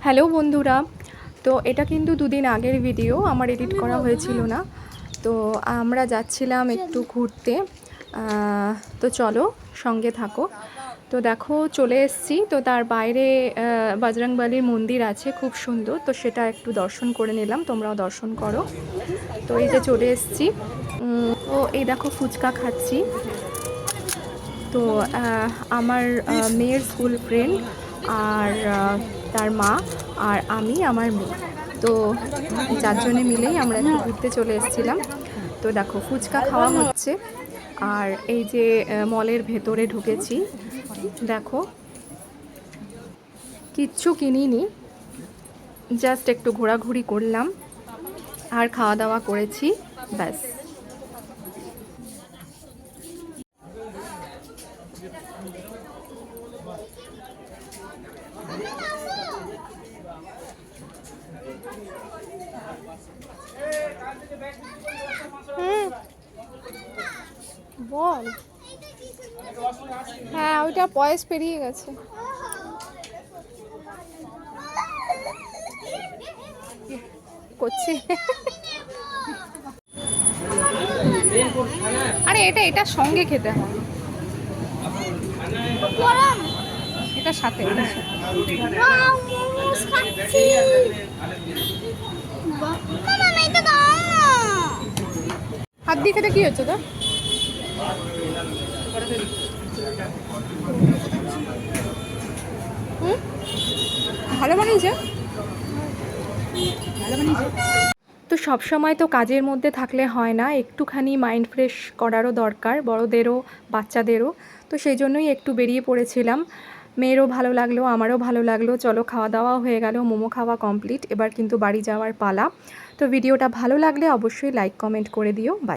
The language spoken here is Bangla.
হ্যালো বন্ধুরা, তো এটা কিন্তু দুদিন আগের ভিডিও, আমার এডিট করা হয়েছিল না। তো আমরা যাচ্ছিলাম একটু ঘুরতে, তো চলো সঙ্গে থাকো। তো দেখো চলে এসেছি, তো তার বাইরে বজরংবলীর মন্দির আছে খুব সুন্দর, তো সেটা একটু দর্শন করে নিলাম, তোমরাও দর্শন করো। তো এই যে চলে এসেছি, তো এই দেখো ফুচকা খাচ্ছি। তো আমার মেয়ের স্কুল ফ্রেন্ড আর তার মা আর আমি আমার মেয়ে, তো চারজনে মিলেই আমরা একটু ঘুরতে চলে এসেছিলাম। তো দেখো ফুচকা খাওয়া হচ্ছে, আর এই যে মলের ভেতরে ঢুকেছি, দেখো কিচ্ছু কিনিনি, জাস্ট একটু ঘোরাঘুরি করলাম আর খাওয়া দাওয়া করেছি, ব্যাস। বল, হ্যাঁ ওইটা বয়স পেরিয়ে গেছে। করছি, আরে এটা এটার সঙ্গে খেতে হয়, এটার সাথে। হাত দিয়ে খেতে কি হচ্ছে তো? ভালো বানিয়েছে, ভালো বানিয়েছে। তো সব সময় তো কাজের মধ্যে থাকলে হয় না, একটুখানি মাইন্ড ফ্রেশ করারও দরকার, বড়দেরও বাচ্চাদেরও। তো সেই জন্যই একটু বেরিয়ে পড়েছিলাম, মেয়েরও ভালো লাগলো, আমারও ভালো লাগলো। চলো খাওয়া দাওয়াও হয়ে গেল, মোমো খাওয়া কমপ্লিট, এবার কিন্তু বাড়ি যাওয়ার পালা। তো ভিডিওটা ভালো লাগলে অবশ্যই লাইক কমেন্ট করে দিও। বাই।